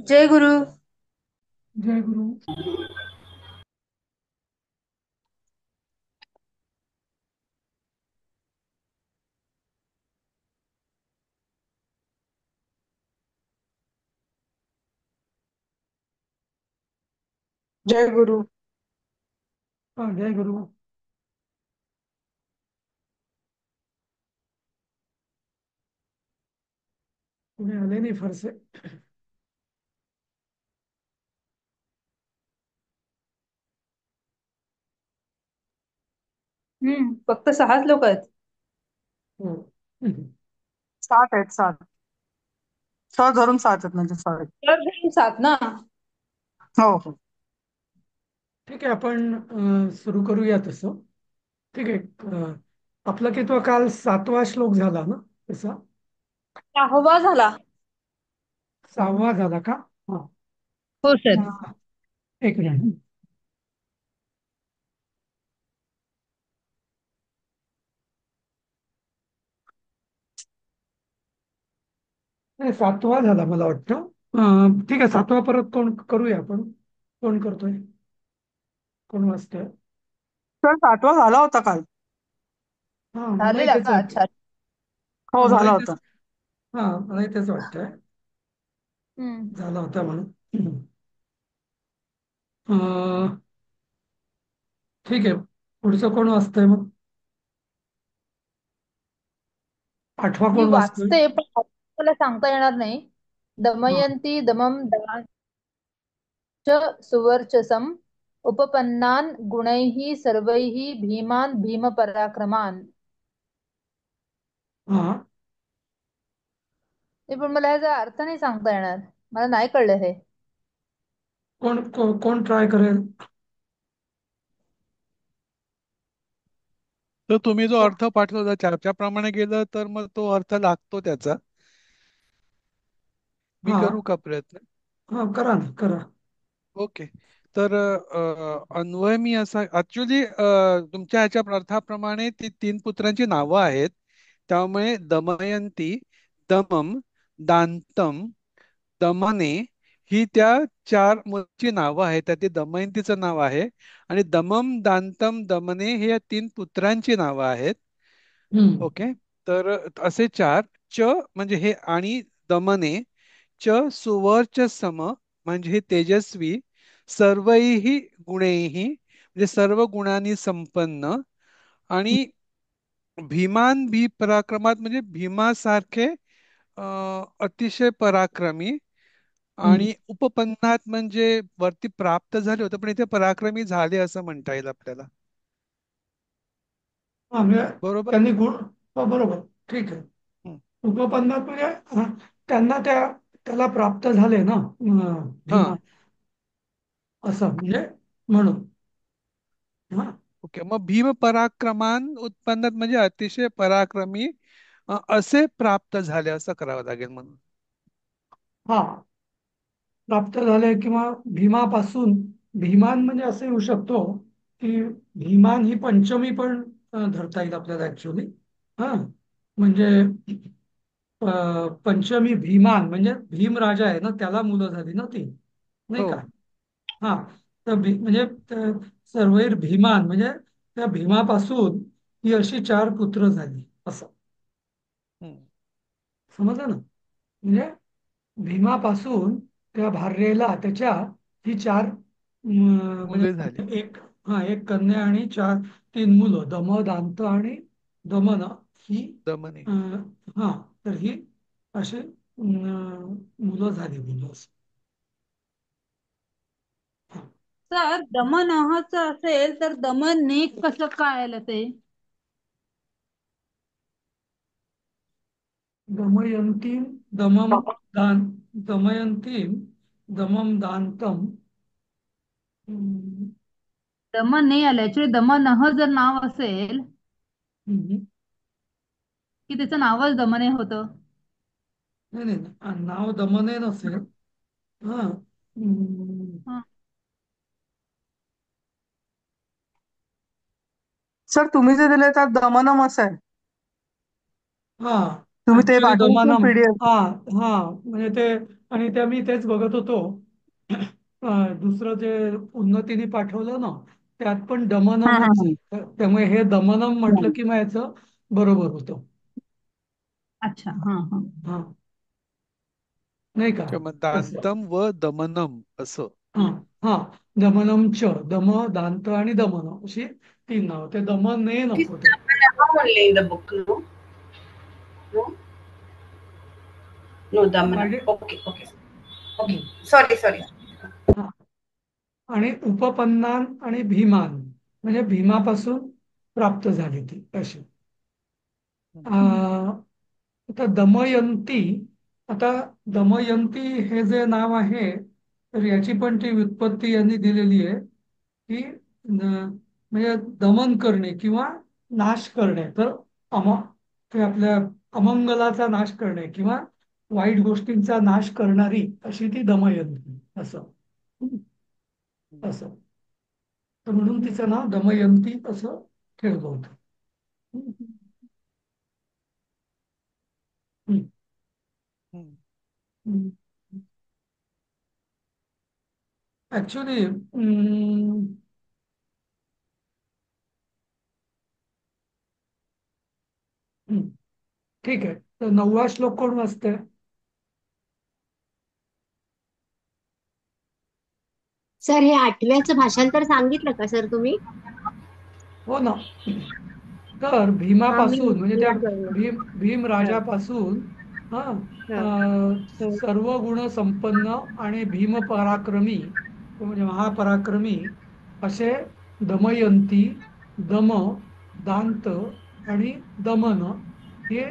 जय गुरु. जय गुरु. जय गुरु. हा, जय गुरु. कोणी आले नाही फारसे. फक्त 6च लोक आहेत. हो. हम्म. 7 आहेत, 7. 6 धरून 7 आहेत म्हणजे 6 आहेत. तर धरून 7 ना. हो हो. ठीक आहे, आपण सुरू करूया तसं. ठीक आहे. आपला की तो काल 7वा श्लोक झाला ना तसा. 6वा झाला. 6वा झाला का? हा. हो सर. एक मिनिट. नाही, 7वा झाला मला वाटतं. ठीक आहे, 7वा परत कोण करूया आपण. कोण करतोय? कोण वाचतोय? तर 8वा झाला होता काल. हा, मलाही झालेला तेच का? वाटतं. अच्छा. हो, झाला मलाही होता. तेच. हा, मलाही तेच वाटतंय. हम्म. झाला होता म्हणून. अं, ठीक आहे. पुढचं कोण वाचतंय मग? 8वा मी कोण वाचतोय? वाचते पण मला सांगता येणार नाही. हा. दमयंती दमम दाच सुवर्चसम उपपन्नान गुणैः सर्वैः भीमान भीमपराक्रमान. हा. ते पण मला ह्याचा अर्थ नाही सांगता येणार. मला नाही कळलं हे. कोण ट्राय करेल? तर तुम्ही जो अर्थ पाठवला त्याप्रमाणे गेलं तर मग तो अर्थ लागतो त्याचा. मी हा. करू का प्रयत्न? हा, करा ना, करा. ओके. तर अन्वय मी असा ऍक्च्युली तुमच्या ह्याच्या अर्थाप्रमाणे ती 3 पुत्रांची नावं आहेत. त्यामुळे दमयंती, दमम, दांतम, दमने ही त्या 4 मुलांची नावं आहेत. त्यात दमयंतीचं नाव आहे आणि दमम, दांतम, दमने हे या 3 पुत्रांची नावं आहेत. हम्म. ओके. तर असे 4. च म्हणजे हे आणि दमने, च सुवर्च सम म्हणजे हे तेजस्वी, सर्वैही गुणैही म्हणजे सर्व गुणांनी संपन्न, आणि भीमान भी पराक्रमात म्हणजे भीमासारखे अतिशय पराक्रमी, हम्म. आणि उपपन्नात म्हणजे वरती प्राप्त झाले होते पण इथे पराक्रमी झाले असं म्हणता येईल आपल्याला. हा, म्हणजे बरोबर. त्यांनी गुण. हो, बरोबर. ठीक आहे. हं. उपपन्नात म्हणजे त्यांना त्याला प्राप्त झाले ना. हा. भीमा. असं म्हणजे म्हणून. हा. ओके. मग भीम पराक्रमान उत्पन्नात म्हणजे अतिशय पराक्रमी असे प्राप्त झाले असं करावं लागेल म्हणून. हा, प्राप्त झाले किंवा भीमापासून. भीमान म्हणजे असं येऊ शकतो की भीमान ही पंचमी पण धरता येईल आपल्याला ऍक्च्युली. हा, म्हणजे पंचमी भीमान म्हणजे भीम राजा आहे ना, त्याला मुलं झाली ना ती. नाही हो. का? हा. तर म्हणजे सर्वैर भीमान म्हणजे त्या भीमापासून ही अशी 4 पुत्र झाली असं. हं. समजलं ना? म्हणजे भीमापासून त्या भार्येला त्याच्या ही 4 मुले झाली. म्हणजे एक कन्या आणि 3 मुलं, दम, दांत आणि दमन ही. दमने. हा. तर ही अशी मुलं झाली, मुलं असं. हा. सर दमनचं असेल तर दमनने कसं काय आलं ते? दमयंतीम दमम दान दमयंतीम दमम दांतम. हम्म. दमन नाही आलं. ऍक्च्युली दमनह जर नाव असेल हम्म. की त्याचं नावच दमने होतं. नाही नाही नाही. नाव दमने नसेल. हा. हम्म, हा. सर तुम्ही जे दिले त्यात दमनम आहे. हा. तुम्ही ते ऍक्च्युली पाठवलं ना दमनम. पीडीएफ. हा. हा. म्हणजे ते, आणि त्या मी तेच बघत होतो. दुसरं जे उन्नतीने पाठवलं ना, त्यात पण हा हा दमनमच हा. आहे. त्यामुळे हे दमनम म्हटलं की मग याचं बरोबर होतं. अच्छा. हा हा. हा. नाही का? किंवा तसं. दांतम व दमनम असं. हा. हा. दमनम च दम, दांत आणि दमन अशी तीन नाव. ते दमने This नको ते. Damanama only in the book, no? No? No, Damanam. Guided. Okay, okay. Okay. हम्म. Sorry, sorry. हा. आणि उपपन्नान आणि भीमान म्हणजे भीमापासून प्राप्त झाली ती अशी. हम्म. आता दमयंती. आता दमयंती हे जे नाव आहे, तर याची पण ती व्युत्पत्ती यांनी दिलेली आहे की म्हणजे दमन करणे किंवा नाश करणे. तर अम ते आपल्या अमंगलाचा नाश करणे किंवा वाईट गोष्टींचा नाश करणारी अशी ती दमयंती असं. असं. तर म्हणून तिचं नाव दमयंती असं ठेवलं होतं. हम्म. हम्म. हम्म. ऍक्च्युली ठीक आहे. तर 9वा श्लोक कोण वाचतंय? सर हे 8व्याचं भाषांतर सांगितलं का सर तुम्ही? हो ना. तर हा मी भीमापासून म्हणजे त्या क्लिअर करूया. भीम हा राजापासून हा हा हा. सर्व गुण संपन्न आणि भीम पराक्रमी म्हणजे महापराक्रमी असे दमयंती, दम, दांत आणि दमन हे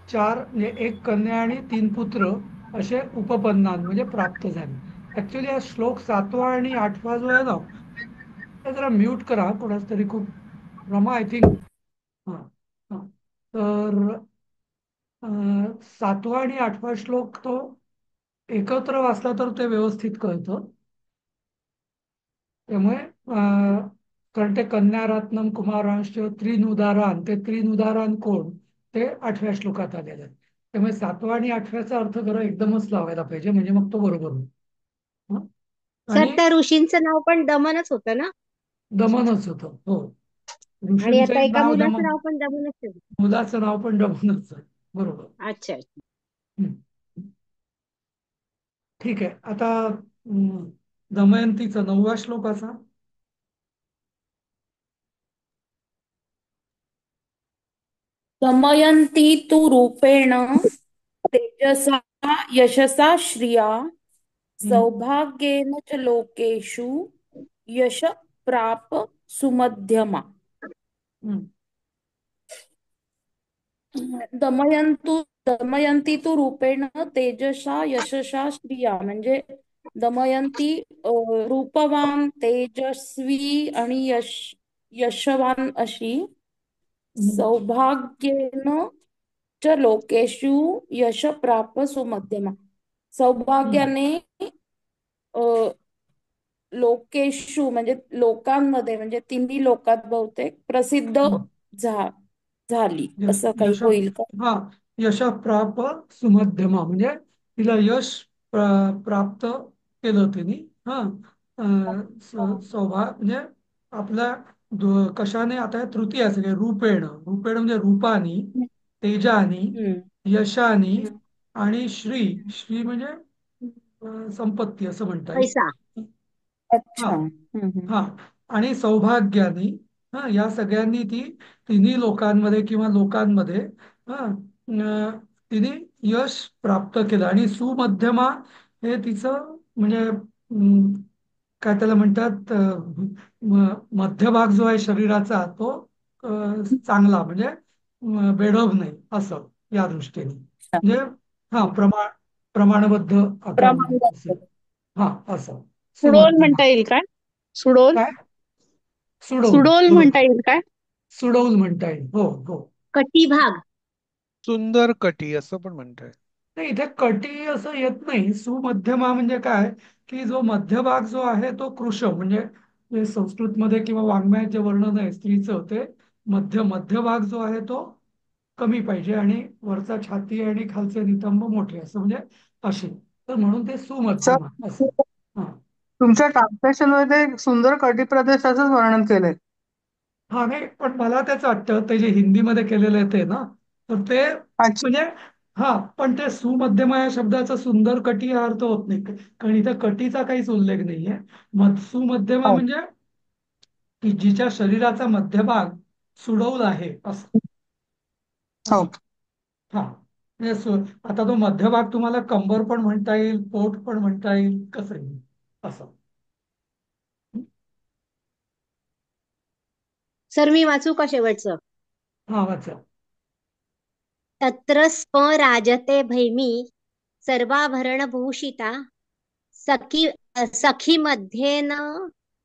चार म्हणजे एक कन्या आणि तीन पुत्र असे उपपन्नान म्हणजे प्राप्त झाले. ऍक्च्युली हा श्लोक 7वा आणि 8वा जो आहे ना, ते जरा म्यूट करा कोणाच तरी. खूप रमा आय थिंक. हा. हा. तर 7वा आणि 8वा श्लोक तो एकत्र वाचला तर ते व्यवस्थित कळतं. त्यामुळे कारण ते कन्यारत्नम कुमारांश त्रिनुदारान, ते त्रिनुदारान कोण ते 8व्या श्लोकात आलेलं आहे. त्यामुळे 7वा आणि 8व्याचा अर्थ खरं एकदमच लावायला पाहिजे, म्हणजे मग तो बरोबर होईल. हं? सर आणि त्या ऋषींचं नाव पण दमनच होतं ना? दमनच होतं. हो. आणि आता ऋषींचंही एका नाव मुलाचं दमन, नाव पण दमनच आहे. मुलाचं नाव पण दमनच आहे. बरोबर. अच्छा. हं. ठीक आहे. आता दमयंतीचा 9वा श्लोकाचा. दमयन्ती तु रूपेण तेजसा यशसा श्रिया हं. सौभाग्येन च लोकेषु यश प्राप सुमध्यमा. हं. दमयंती तु रूपेण तेजसा यशसा श्रिया म्हणजे दमयंती रूपवान, तेजस्वी आणि यशवान अशी हं. सौभाग्येन च लोकेषु यश प्राप सुमध्यमा. हं. सौभाग्याने अ, लोकेषु म्हणजे लोकांमध्ये म्हणजे तिन्ही लोकात बहुतेक प्रसिद्ध हं. झाली यश असं काही यश होईल का? हा. यश प्राप सुमध्यमा म्हणजे तिला यश प्राप्त केलं तिने. हा. सौभाग्य म्हणजे आपल्या कशाने, आता हे तृतीय सगळे रूपेण. रूपेण म्हणजे रूपानी, तेजानी, हम्म. यशानी आणि श्री. श्री म्हणजे संपत्ती असं म्हणता पैसा. येईल. हा. अच्छा. हम्म. हा. आणि सौभाग्यानी, हा, या सगळ्यांनी ती तिन्ही लोकांमध्ये किंवा लोकांमध्ये हा तिने यश प्राप्त केलं. आणि सुमध्यमा हे तिचं म्हणजे काय त्याला म्हणतात, मध्यभाग जो आहे शरीराचा तो चांगला म्हणजे बेढप नाही असं, या दृष्टीने म्हणजे हा प्रमाणबद्ध आकारणी प्रमाण. असेल. हा. असं सुडोल सुमध्यमा. म्हणता येईल काय? सुडोल. काय? सुडौल. सुडोल बरोबर. म्हणता येईल काय? सुडौल म्हणता येईल. हो. हो. कटिभाग. सुंदर कटी असं पण म्हणताय. नाही, इथे कटी असं येत नाही. सुमध्यमा म्हणजे काय, की जो मध्यभाग जो आहे तो कृश, म्हणजे जे संस्कृतमध्ये किंवा वाङ्मयात जे वर्णन आहे स्त्रीचं, ते मध्यभाग जो आहे तो कमी पाहिजे आणि वरचा छाती आणि खालचे नितंब मोठे, असं म्हणजे असे. तर म्हणून ते सर, सुमध्यमा असं. हा. तुमच्या ट्रान्सलेशन मध्ये सुंदर कटी प्रदेशाचंच वर्णन केलंय. हा, नाही, पण मला त्याच वाटतं ते जे हिंदीमध्ये केलेलं आहे ते ना, तर ते अच्छा. म्हणजे, हा, पण ते सुमध्यमा या शब्दाचा सुंदर कटी हा अर्थ होत नाही, कारण इथं कटीचा काहीच उल्लेख नाहीये. सुमध्यमा हो. म्हणजे की जिच्या शरीराचा मध्यभाग सुडौल आहे असं. हो. असं. हा, म्हणजे आता तो मध्यभाग तुम्हाला कंबर पण म्हणता येईल, पोट पण म्हणता येईल, कसं असं. सर मी वाचू का शेवटचं? हा, वाचा. तत्र स्म राजते भैमी सर्वाभरणभूषिता सखी सखी मध्येन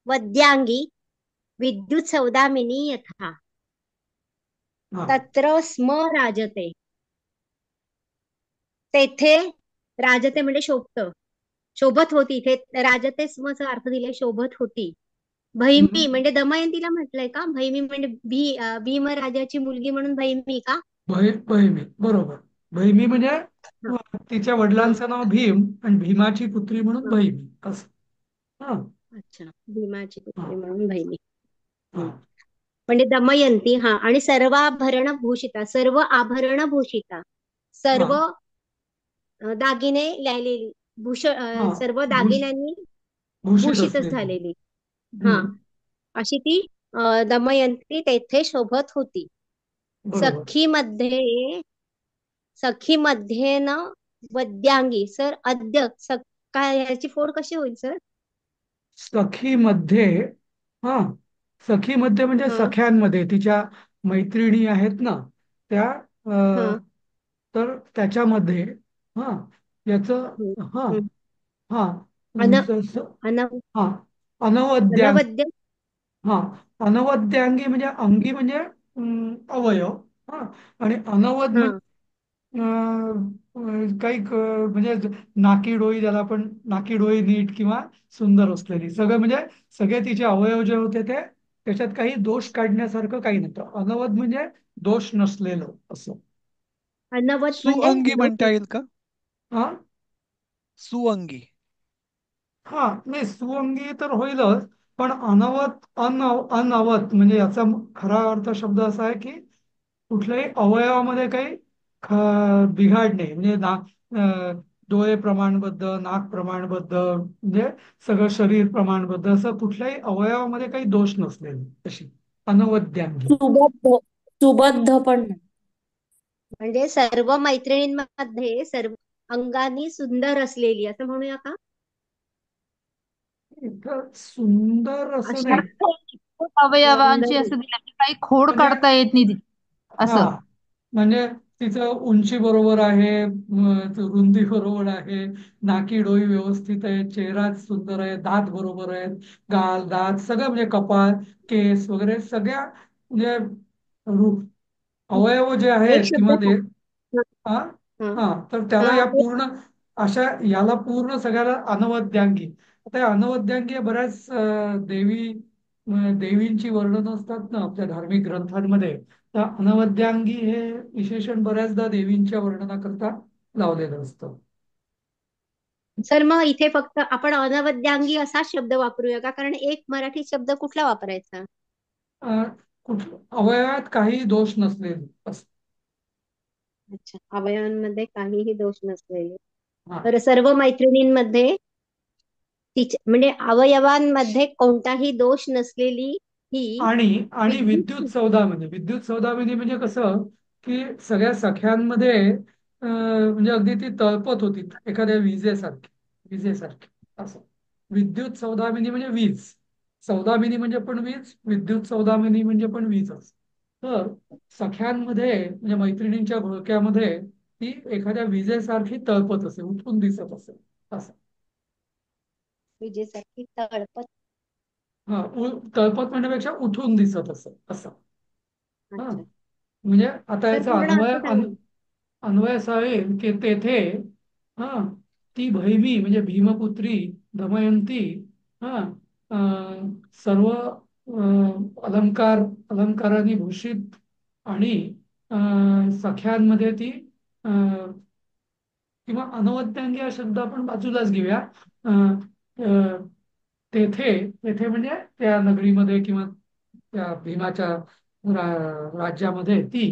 वद्यांगी विद्युत सौदामिनी यथा. हा. तत्र स्म राजते, तेथे राजते म्हणजे शोभत, शोभत होती. इथे राजते स्मचा अर्थ दिलाय शोभत होती. भैमी हम्म. म्हणजे दमयंतीला म्हटलंय का? भैमी म्हणजे भीम राजाची मुलगी म्हणून भैमी का? बहिमी, बरोबर. बहिमी म्हणजे हं, तिच्या हं, वडिलांचं नाव भीम आणि भीमाची पुत्री म्हणून हं. बहिमी असं. हा. अच्छा, भीमाची हा. पुत्री म्हणून भैमी. हा. म्हणजे दमयंती. हा, आणि सर्वाभरण भूषिता, सर्व आभरण भूषिता, हा. सर्व दागिने लिहिलेली, हा. सर्व भूष दागिन्यांनी भूषित भूषितच असलेली. झालेली. हा, हम्म. अशी ती दमयंती तेथे शोभत होती. बरोबर. सखी मध्ये न वद्यांगी. सर काय ह्याची फोड कशी होईल सर? सखी मध्ये, हा, सखी मध्ये म्हणजे हा, सख्यांमध्ये तिच्या मैत्रिणी आहेत ना त्या, हा, तर त्याच्यामध्ये, हा, याच, हम्म, हा, हम्म. हा, अन अन हा, अनवद्यांग, अनवद्य. हा, अनवद्यांगी म्हणजे अंगी म्हणजे अवयव. हा, आणि अनवद हा, म्हणजे काही म्हणजे नाकी डोई, ज्याला आपण नाकी डोई नीट किंवा सुंदर असलेली, सगळं म्हणजे सगळे तिचे अवयव जे होते ते, त्याच्यात काही दोष काढण्यासारखं काही नव्हतं. अनवद म्हणजे दोष नसलेलं असं. अनवत म्हणजे सुअंगी म्हणता येईल का? हा. सुअंगी. हा, नाही, सुअंगी तर होईलच, पण अनवत म्हणजे याचा खरा अर्थ शब्द असा आहे की कुठल्याही अवयवामध्ये काही बिघाड नाही, म्हणजे डोळे प्रमाणबद्ध, नाक प्रमाणबद्ध, म्हणजे सगळं शरीर प्रमाणबद्ध, असं कुठल्याही अवयवामध्ये काही दोष नसलेले अशी अनवद्यांगी. सुबद्ध, सुबद्ध पण नाही. म्हणजे सर्व मैत्रिणींमध्ये सर्व अंगानी सुंदर असलेली असं म्हणूया का? इतकं सुंदर असं अशा नाही. अवयवांची सौंदर्य. असं दिलं की काही खोड म्हणजे, काढता येत नाही हा, असं. म्हणजे तिचं उंची बरोबर आहे, रुंदी बरोबर आहे, नाकी डोई व्यवस्थित आहे, चेहरा सुंदर आहे, दात बरोबर आहेत, गाल, दात सगळं, म्हणजे कपाळ, केस वगैरे सगळ्या, म्हणजे अवयव जे एक आहेत शब्द किंवा ते, सांग. हा, हा, हा, तर त्याला हा, या पूर्ण अशा याला पूर्ण सगळ्याला अनवद्यांगी. आता या अनवद्यांगी बऱ्याच देवींची वर्णनं असतात ना आपल्या धार्मिक ग्रंथांमध्ये, तर अनवद्यांगी हे विशेषण बऱ्याचदा देवींच्या वर्णनाकरता लावलेलं असतं. सर मग इथे फक्त आपण अनवद्यांगी असाच शब्द वापरूया का? कारण एक मराठी शब्द कुठला वापरायचा? अं, अवयवात काही दोष नसलेले असं. अच्छा, अवयवांमध्ये काहीही दोष नसलेले. हा. तर सर्व मैत्रिणींमध्ये म्हणजे अवयवांमध्ये कोणताही दोष नसलेली ही आणि विद्युत विद्युत. सौदामिनी. विद्युत सौदामिनी म्हणजे कसं, की सगळ्या सख्यांमध्ये म्हणजे अगदी ती तळपत होती एखाद्या विजेसारखी असं. विद्युत सौदामिनी म्हणजे वीज. सौदामिनी म्हणजे पण वीज, विद्युत सौदामिनी म्हणजे पण वीजच. तर सख्यांमध्ये म्हणजे मैत्रिणींच्या घोळक्यामध्ये ती एखाद्या विजेसारखी तळपत असे, उठून दिसत असे असं. विजेसारखी तळपत. हा, तळपत म्हणण्यापेक्षा उठून दिसत असं असं. हा, अच्छा म्हणजे आता सर, याचा पूर्ण अर्थ सांगा. अन्वय असा येईल की तेथे हा ती भैमी म्हणजे भीमपुत्री दमयंती हा सर्व अलंकाराने भूषित आणि सख्यांमध्ये ती किंवा अनवद्यांगी हा शब्द आपण बाजूलाच घेऊया. अ, अ, तेथे तेथे म्हणजे त्या नगरीमध्ये किंवा त्या भीमाच्या राज्यामध्ये ती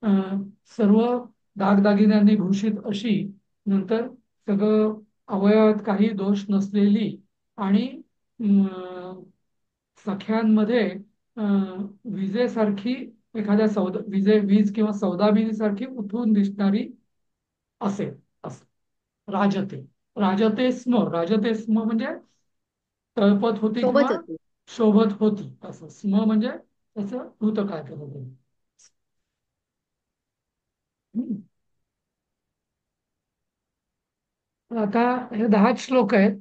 अ, सर्व दागदागिन्यांनी भूषित अशी, नंतर सगळं अवयवात काही दोष नसलेली आणि सख्यांमध्ये अ, विजेसारखी एखाद्या वीज किंवा सौदामिनीसारखी उठून दिसणारी असेल असं राजते. राजते स्म म्हणजे तळपत होती किंवा सोबत होती. शोभत होती असं. स्म म्हणजे त्याचं भूतकाळ केलं जाईल. हम्म. आता हे 10 श्लोक आहेत.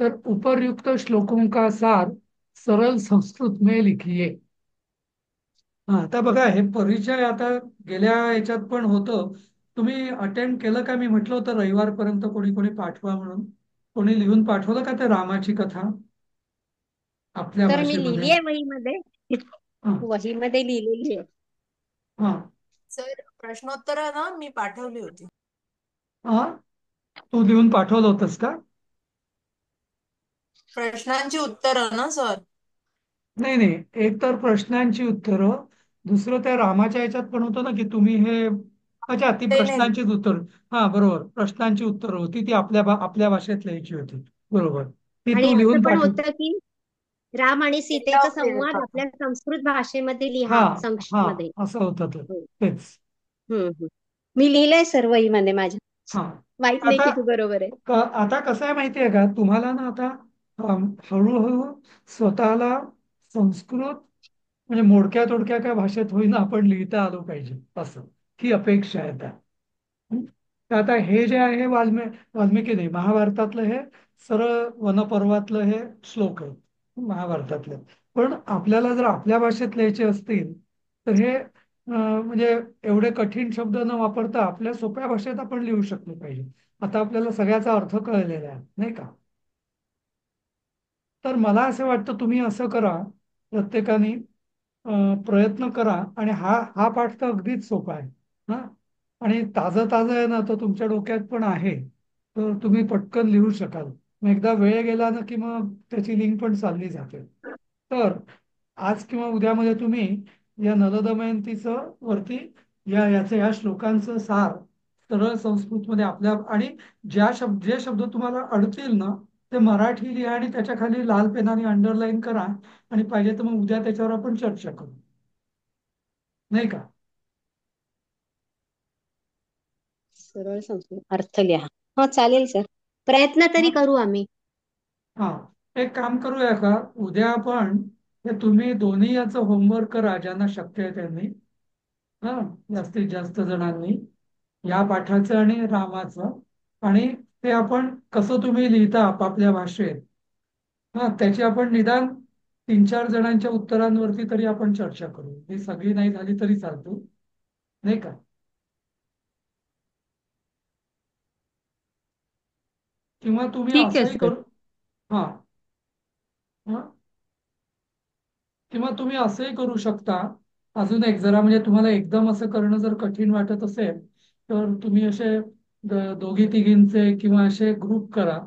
तर उपर्युक्त श्लोकों का सार सरळ संस्कृत में लिखिए. हा आता बघा हे परिचय आता गेल्या याच्यात पण होतं. तुम्ही अटेंड केलं का? मी म्हटलं होतं रविवारपर्यंत कोणी कोणी पाठवा म्हणून. कोणी लिहून पाठवलं का ते रामाची कथा आपल्या तर मी भाषेमध्ये? लिहिली आहे वहीमध्ये. हा वहीमध्ये लिहिलेली आहे. हा सर प्रश्नोत्तर ना मी पाठवली होती. हा तू लिहून पाठवलं होतंस का? प्रश्नांची उत्तरं ना सर. नाही नाही, एक तर प्रश्नांची उत्तरं, दुसरं त्या रामाच्या याच्यात पण होतं ना की तुम्ही हे, अच्छा ती ते नाही. प्रश्नांचीच उत्तर. हा बरोबर, प्रश्नांची उत्तरं होती ती आपल्या भाषेत लिहायची होती. बरोबर, ती आणि तू असं लिहून पण पाठव. होतं की राम आणि सीतेचा एकदा संवाद आपल्या संस्कृत भाषेमध्ये हा लिहा हा संक्षिप्त मध्ये. असं होतं ते. हो. तेच. हम्म. मी लिहिलंय सर वहीमध्ये माझ्या. हा माहित नाही आता किती बरोबर आहे. आता कसं आहे माहिती आहे का तुम्हाला ना आता हळूहळू स्वतःला संस्कृत म्हणजे मोडक्या तोडक्या काय भाषेत होईना आपण लिहिता आलो पाहिजे असं, ही अपेक्षा आहे त्या. हं? तर आता हे जे आहे वाल्मिकी नाही, महाभारतातलं हे सरळ वनपर्वातलं हे श्लोक आहे महाभारतातले. पण आपल्याला जर आपल्या भाषेत लिहायचे असतील तर हे म्हणजे एवढे कठीण शब्द न वापरता आपल्या सोप्या भाषेत आपण लिहू शकलो पाहिजे. आता आपल्याला सगळ्याचा अर्थ कळलेला आहे नाही का? तर मला असं वाटतं तुम्ही असं करा, प्रत्येकाने प्रयत्न करा. आणि हा हा पाठ तर अगदीच सोपा आहे हा. आणि ताजं ताजं आहे ना, तर तुमच्या डोक्यात पण आहे, तर तुम्ही पटकन लिहू शकाल. मग एकदा वेळ गेला ना की मग त्याची लिंक पण चालली जाते. तर आज किंवा उद्यामध्ये तुम्ही या नलदमयंतीचं वरती ह्या श्लोकांचं सार सरळ संस्कृतमध्ये आपल्या, आणि जे शब्द तुम्हाला अडतील ना ते मराठी लिहा आणि त्याच्या खाली लाल पेनाने अंडरलाईन करा. आणि पाहिजे तर मग उद्या त्याच्यावर आपण चर्चा करू, नाही का? सरळ संस्कृत अर्थ लिहा. हो चालेल सर, प्रयत्न तरी हा करू आम्ही. हा एक काम करूया का, उद्या आपण हे तुम्ही दोन्ही याचं होमवर्क करा ज्यांना शक्य आहे त्यांनी. हा जास्तीत जास्त जणांनी या पाठाचं आणि रामाचं. आणि ते आपण कसं तुम्ही लिहिता आपापल्या भाषेत हा त्याची आपण निदान 3-4 जणांच्या उत्तरांवरती तरी आपण चर्चा करू. ही सगळी नाही झाली तरी चालतो, नाही का? किंवा तुम्ही ठीक आहे असंही सर. करू. हा हा किंवा तुम्ही असंही करू शकता. अजून एक जरा म्हणजे तुम्हाला एकदम असं करणं जर कठीण वाटत असेल तर तुम्ही असे दोघी तिघींचे किंवा असे ग्रुप करा.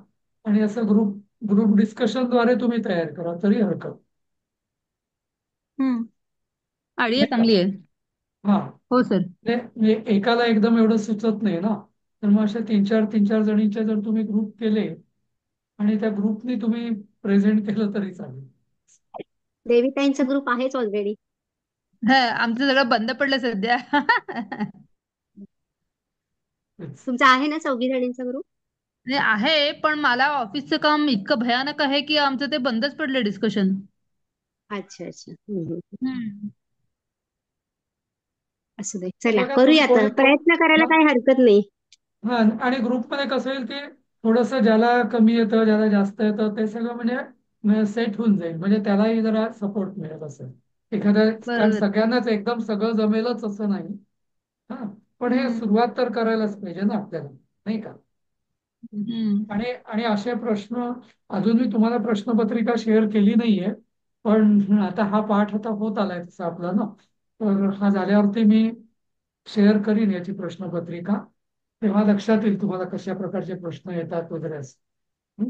आणि असं ग्रुप ग्रुप डिस्कशनद्वारे तुम्ही तयार करा तरी हरकत हम्म. आयडिया नाही का? चांगली आहे. हा हो सर. म्हणजे एकाला एकदम एवढं सुचत नाही ना. तर मग असे 3-4 जणींचे जर तुम्ही ग्रुप केले आणि त्या ग्रुपनी तुम्ही प्रेझेंट केलं तरी चालेल. देवीताईंचा ग्रुप आहेच ऑलरेडी. हा, आमचं सगळं बंद पडलं सध्या. तेच. तुमचा आहे ना 4 जणींचा ग्रुप? नाही आहे, पण मला ऑफिसचं काम इतकं भयानक आहे की आमचं ते बंदच पडलं डिस्कशन. अच्छा अच्छा. हम्म. असू दे, तर चला बघा तुम्ही करूया आता. प्रयत्न करायला काही हरकत नाही. हा आणि ग्रुपमध्ये कसं होईल की थोडस ज्याला कमी येतं ज्याला जास्त येतं ते सगळं म्हणजे सेट होऊन जाईल. म्हणजे त्यालाही जरा सपोर्ट मिळेल असं एखाद्या. कारण बरोबर. सगळ्यांनाच एकदम सगळं जमेलच असं नाही. हा पण हे सुरुवात तर करायलाच पाहिजे ना आपल्याला, नाही का? आणि आणि असे प्रश्न अजून मी तुम्हाला प्रश्नपत्रिका शेअर केली नाहीये, पण आता हा पाठ आता होत आलाय तसा आपला ना, तर हा झाल्यावरती मी शेअर करीन याची प्रश्नपत्रिका. तेव्हा लक्षात येईल तुम्हाला कशा प्रकारचे प्रश्न येतात वगैरे असं. हं?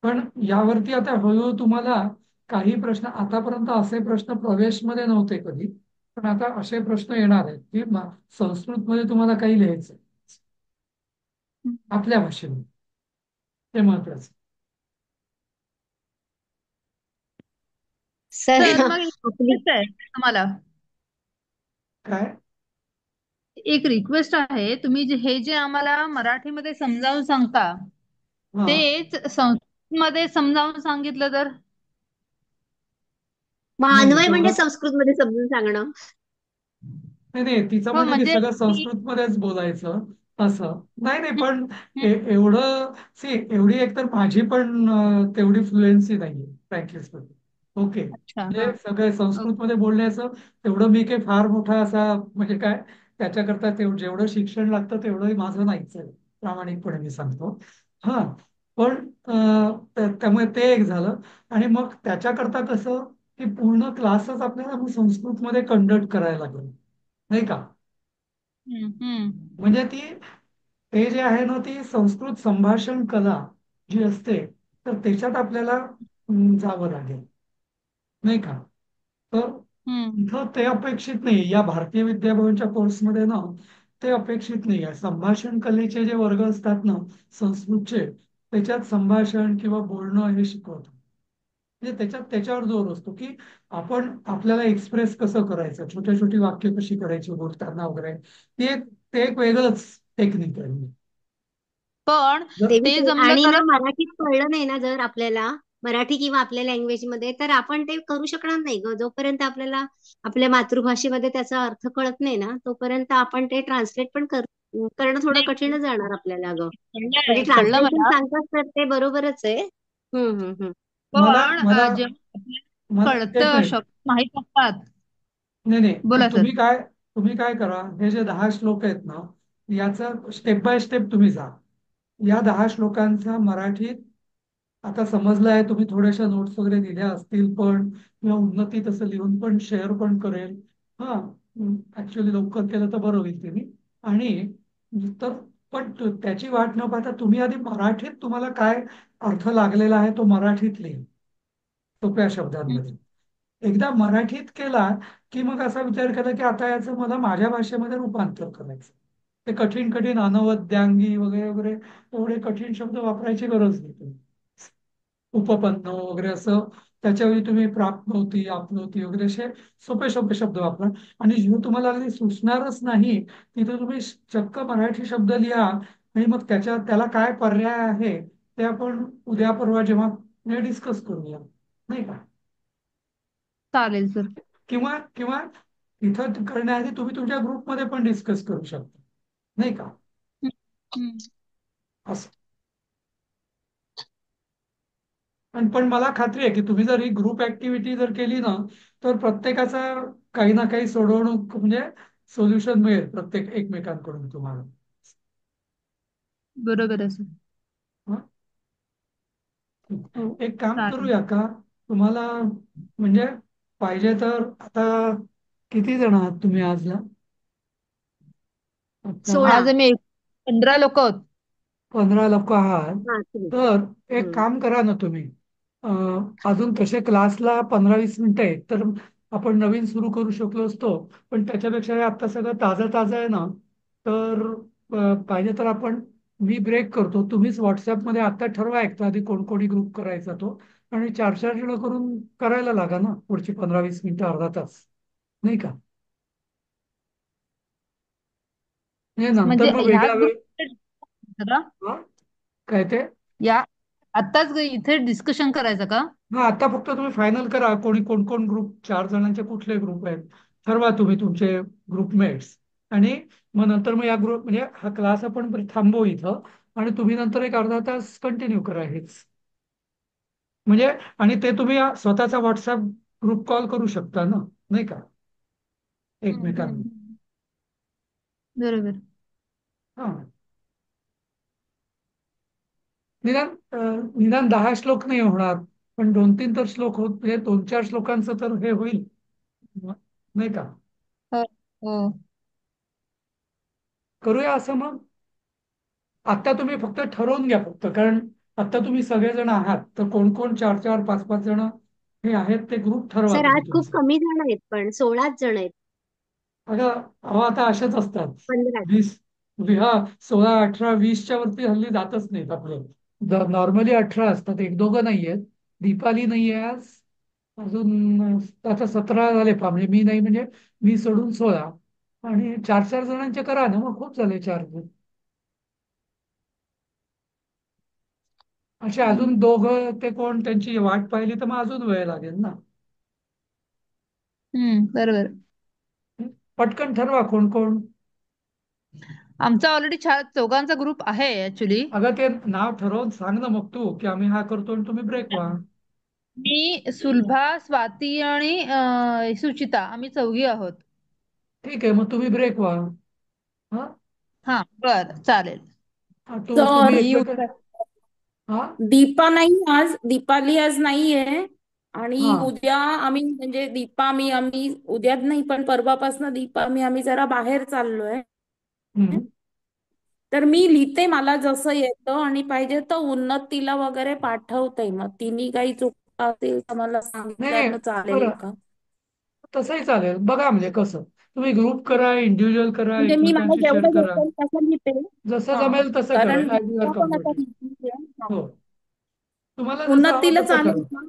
पण यावरती आता हळूहळू तुम्हाला काही प्रश्न, आतापर्यंत असे प्रश्न प्रवेशमध्ये नव्हते कधी, पण आता असे प्रश्न येणार आहेत की संस्कृतमध्ये तुम्हाला काही लिहायचं आपल्या भाषेमध्ये, ते महत्वाचं. सर सर मग एक आपली request आहे तुम्हाला, काय? एक रिक्वेस्ट आहे, तुम्ही हे जे आम्हाला मराठीमध्ये समजावून सांगता हा तेच संस्कृतमध्ये समजावून सांगितलं तर? मग नाही नाही अन्वय म्हणजे तेवढं संस्कृतमध्ये समजून सांगणं. नाही तिचं हो म्हणजे की म्हणजे सगळं संस्कृतमध्येच बोलायचं असं. नाही नाही, पण हं, एवढं एवढी एकतर माझी पण तेवढी फ्लुएन्सी नाहीये फ्रँकली स्पीकिंग. ओके, अच्छा म्हणजे हा सगळे संस्कृतमध्ये बोलण्याचं तेवढं मी काही फार मोठा असा म्हणजे काय त्याच्याकरता जेवढं शिक्षण लागतं तेवढंही माझं नाहीच आहे, प्रामाणिकपणे मी सांगतो. हा, पण त्यामुळे ते एक झालं. आणि मग त्याच्याकरता कसं की पूर्ण क्लासच आपल्याला मग संस्कृतमध्ये कंडक्ट करायला लागेल, नाही का? हम्म. म्हणजे ते जे आहे ना, ती संस्कृत संभाषण कला जी असते, तर त्याच्यात आपल्याला जावं लागेल, नाही का? तर हम्म. इथं ते अपेक्षित नाही, या भारतीय विद्याभवनच्या कोर्समध्ये ना ते अपेक्षित नाही आहे. संभाषण कलेचे जे वर्ग असतात ना संस्कृतचे, त्याच्यात संभाषण किंवा बोलणं हे शिकवतात. म्हणजे त्याच्यावर जोर असतो की आपण आपल्याला एक्सप्रेस कसं करायचं, छोटी छोटी वाक्य कशी करायची बोलताना वगैरे, ते एक वेगळंच टेक्निक आहे. पण जर- ते जमलं आणि ना तरच. मराठीत कळलं नाही ना जर आपल्याला, मराठी किंवा आपल्या लँग्वेज मध्ये, तर आपण ते करू शकणार नाही ग. जोपर्यंत आपल्याला आपल्या मातृभाषेमध्ये त्याचा अर्थ कळत नाही ना, तोपर्यंत आपण ते ट्रान्सलेट पण करणं थोडं नाही, कठीणच जाणार आपल्याला ग. म्हणजे कळलं ट्रान्सलेशन मला. सांगतात तर ते बरोबरच आहे. हम्म. मला पण मला जेव्हा आपल्याला मला एक कळतं, मिनिट. शब्द माहित असतात. नाही नाही, बोला सर. तुम्ही काय करा, हे जे 10 श्लोक आहेत ना, याचा स्टेप बाय स्टेप तुम्ही जा. या 10 श्लोकांचा मराठीत आता समजलं आहे, तुम्ही थोड्याशा नोट्स वगैरे दिल्या असतील पण, किंवा उन्नती तसं लिहून पण शेअर पण करेल. हा, ऍक्च्युअली लवकर केलं तर बरं होईल तुम्ही. आणि तर पण त्याची वाट न पाहता तुम्ही आधी मराठीत तुम्हाला काय अर्थ लागलेला आहे तो मराठीत लिहा, सोप्या शब्दांमध्ये. एकदा मराठीत केला की मग असा विचार केला की आता याचं मला माझ्या भाषेमध्ये रूपांतर करायचं. ते कठीण कठीण अनवद्यांगी वगैरे वगैरे एवढे कठीण शब्द वापरायची गरज नाही तुम्ही. उपपन्न वगैरे असं त्याच्यावेळी तुम्ही प्राप्नोती आपनोती वगैरे असे सोपे सोपे शब्द वापरा. आणि जे तुम्हाला अगदी सुचणारच नाही तिथे तुम्ही चक्क मराठी शब्द लिहा, आणि मग त्याला काय पर्याय आहे ते आपण उद्या परवा जेव्हा डिस्कस करूया, नाही का? चालेल सर. किंवा किंवा इथं करण्याआधी तुम्ही तुमच्या ग्रुपमध्ये पण डिस्कस करू शकता, नाही का? हम्म. असं. पण मला खात्री आहे की तुम्ही जर ही ग्रुप ऍक्टिव्हिटी जर केली ना, तर प्रत्येकाचा काही ना काही सोडवणूक म्हणजे सोल्युशन मिळेल प्रत्येक एकमेकांकडून तुम्हाला. बरोबर आहे सर. हं? हो. एक काम चालेल. करूया का, तुम्हाला म्हणजे पाहिजे तर आता किती जण आहात तुम्ही आजला? आता 16. आज आम्ही 15 लोक आहोत. 15 लोक आहात. हा तुम्ही. तर एक हम्म. काम करा ना तुम्ही, अजून तसे क्लासला 15-20 मिनिटं आहेत, तर आपण नवीन सुरू करू शकलो असतो. पण त्याच्यापेक्षा हे आता सगळं ताजं ताजं आहे ना, तर पाहिजे तर मी ब्रेक करतो, तुम्हीच व्हॉट्सअपमध्ये आता ठरवा एकदा आधी कोण कोणी ग्रुप करायचा तो, आणि 4-4 जण करून करायला लागा ना पुढची 15-20 मिनिटं, अर्धा तास, नाही का? म्हणजे नंतर म्हणजे मग वेगळा ह्याच वेळ. ग्रुप हा? काय ते? या आताच इथे डिस्कशन करायचं का? हा, आता फक्त तुम्ही फायनल करा कोणी कोण कोण ग्रुप, 4 जणांचे कुठले ग्रुप आहेत ठरवा तुम्ही तुमचे ग्रुपमेट्स. आणि मग नंतर मग या ग्रुप म्हणजे हा क्लास आपण थांबवू इथं, आणि तुम्ही नंतर एक अर्धा तास कंटिन्यू करा हेच. म्हणजे आणि ते तुम्ही स्वतःचा व्हॉट्सअप ग्रुप कॉल करू शकता ना, नाही का? एकमेकांना. बरोबर. हा निदान 10 श्लोक नाही होणार, पण 2-3 तर श्लोक होत, म्हणजे 2-4 श्लोकांचं तर हे होईल, नाही का? हो हो. करूया असं मग. आता तुम्ही फक्त ठरवून घ्या फक्त, कारण आता तुम्ही सगळेजण आहात, तर कोण कोण 4-4, 5-5 जण हे आहेत ते ग्रुप ठरवा सर तुम्ही आज खूप तुमचे. कमी जण आहेत, पण 16च जण आहेत. अगं अहो आता अशाच असतात. 15. 20 हा 16, 18, 20च्या वरती हल्ली जातच नाहीत आपले. नॉर्मली 18 असतात, एक दोघं नाहीयेत. दीपाली नाहीये आज. अजून आता 17 झाले पहा, म्हणजे मी नाही, म्हणजे मी सोडून 16. आणि 4-4 जणांचे करा ना, मग खूप झाले 4 जण. असे अजून दोघं ते कोण, त्यांची वाट पाहिली तर मग अजून वेळ लागेल ना. बरोबर. पटकन ठरवा कोण कोण. आमचा ऑलरेडी चौघांचा ग्रुप आहे ऍक्च्युली. अगं ते नाव ठरवून सांग ना मग तू, की आम्ही हा करतो आणि तुम्ही ब्रेक व्हा. मी, सुलभा, स्वाती आणि सुचिता, आम्ही चौघी आहोत. ठीक आहे, मग तुम्ही ब्रेक व्हा. हा हा बर, चालेल. तुम्ही सर एकमेक. हा दीपा नाही आज, दीपाली आज नाहीये. हा आणि उद्या आम्ही म्हणजे दीपा मी आम्ही उद्या नाही पण परवापासून दीपा मी आम्ही जरा बाहेर चाललोय. हम्म. तर मी लिहिते मला जसं येतं आणि पाहिजे तर उन्नतीला वगैरे पाठवते. मग तिने काही चुका असेल तर मला नाही सांगितलं नाही, तर चालेल बरं का? तसंही चालेल. बघा म्हणजे कसं तुम्ही ग्रुप करा, इंडिव्हिज्युअल करा, म्हणजे मी मला एकमेकांशी शेअर जेवढं करा, येतं तसं लिहिते. जसं हा जमेल तसं करा, कारण ॲज युअर दीपा पण आता कम्फर्टेबल. लिहितीये. हा. हो, तुम्हाला जसं हवं उन्नतीला तसं चालेल करा. का?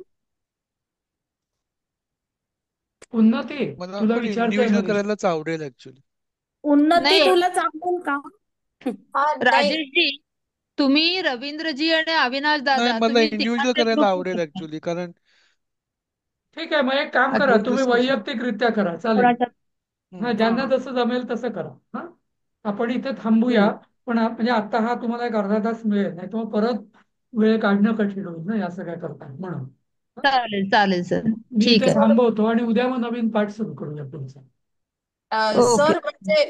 उन्नती, मला तुला पण विचारते ना इंडिव्हिज्युअल विषय. करायलाच आवडेल ऍक्च्युली. उन्नती नाही तुला चालेल का? हा नाही राजेशजी, तुम्ही, रवींद्रजी आणि अविनाश नाही, दादा, मला तुम्ही इंडिव्हिज्युअल तिघांचा करायला ग्रुप करू आवडेल शकता. ऍक्च्युली, कारण ठीक आहे, मग एक काम करा, ग्रुप तुम्ही डिस्कशन. वैयक्तिकरित्या करा, चालेल. कोणाच्या हा, हा ज्यांना जसं जमेल तसं करा. हा, आपण इथे थांबूया. हम्म. पण म्हणजे आता हा तुम्हाला एक अर्धा तास मिळेल, नाही तर मग परत वेळ काढणं कठीण होईल ना या सगळ्या करता, म्हणून. हा? चालेल चालेल सर. मी ठीक इथे आहे. थांबवतो आणि उद्या मग नवीन पाठ सुरू करूया तुमचा. ओके. सर म्हणजे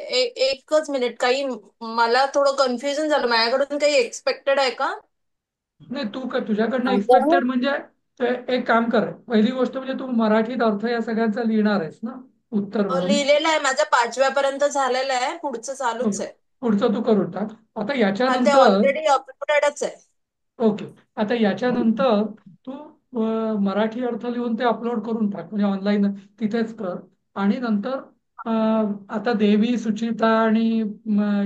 एकच मिनिट, काही मला थोडं कन्फ्युजन झालं, माझ्याकडून काही एक्सपेक्टेड आहे का? नाही, तुझ्याकडनं अगं एक्सपेक्टेड म्हणजे एक काम कर. पहिली गोष्ट म्हणजे तू मराठीत अर्थ या सगळ्यांचा लिहिणार आहेस ना, उत्तर म्हणून. लिहिलेलं आहे, माझ्या 5व्या पर्यंत झालेलं आहे, पुढचं चालूच ओके, आहे. पुढचं तू करून टाक. आता हा, ते याच्यानंतर. ऑलरेडी अपलोडेडच आहे. ओके, आता याच्यानंतर तू मराठी अर्थ लिहून ते अपलोड करून टाक, म्हणजे ऑनलाईन तिथेच कर. आणि नंतर आता देवी, सुचिता आणि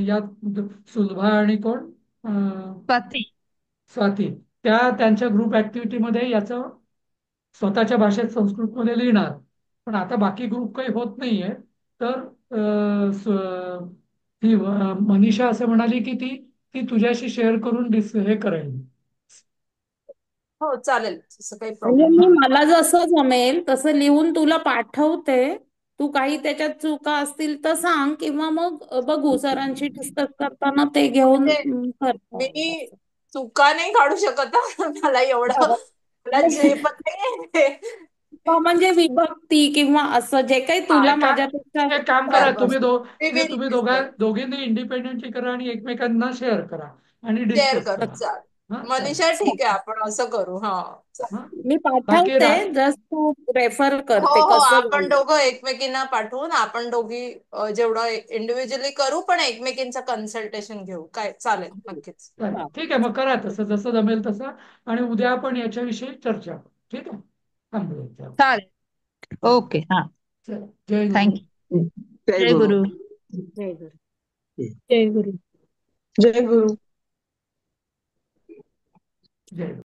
यात सुलभा आणि कोण, स्वाती. स्वाती, त्यांच्या ग्रुप ऍक्टिव्हिटीमध्ये याचं स्वतःच्या भाषेत संस्कृतमध्ये लिहिणार. पण आता बाकी ग्रुप काही होत नाहीये, तर ती मनीषा असं म्हणाली की ती ती तुझ्याशी शेअर करून हे करेल. हो चालेल, तसं काही म्हणजे प्रॉब्लेम मी नाही. मला जसं जमेल तसं लिहून तुला पाठवते. तू काही त्याच्यात चुका असतील तर सांग किंवा मग बघू सरांशी डिस्कस करताना ते घेऊन म्हणजे करता येईल मी असं. चुका नाही काढू शकत हा. मला एवढं, मला झेपत नाही. म्हणजे विभक्ती किंवा असं जे काही हा, तुला का माझ्यापेक्षा एक काम करा, बरं तुम्ही बरं, मी म्हणजे विल तुम्ही दोघींनी इंडिपेंडेंटली करा आणि एकमेकांना शेअर करा आणि शेअर डिस्कस करू, करा. चालेल. हा, चालेल. मनीषा ठीक आहे, आपण असं करू. हा चालेल. हा, मी बाकी पाठवते जस्ट तू रेफर हो करते हो, कसं आपण झालं. दोघं एकमेकींना पाठवून आपण दोघी जेवढं इंडिव्हिज्युअली करू, पण एकमेकींचं कन्सल्टेशन घेऊ. काय चालेल, नक्कीच. चालेल. हा. ठीक आहे, मग करा तसं, जसं जमेल तसं. आणि उद्या आपण याच्याविषयी चर्चा करू. ठीक आहे, थांबूया. चालेल. चला, ओके. हा. चला. जय गुरु. थँक्यू. जय जय गुरु. गुरु. जय गुरु. जय गुरु. जय गुरु. जय गुरु.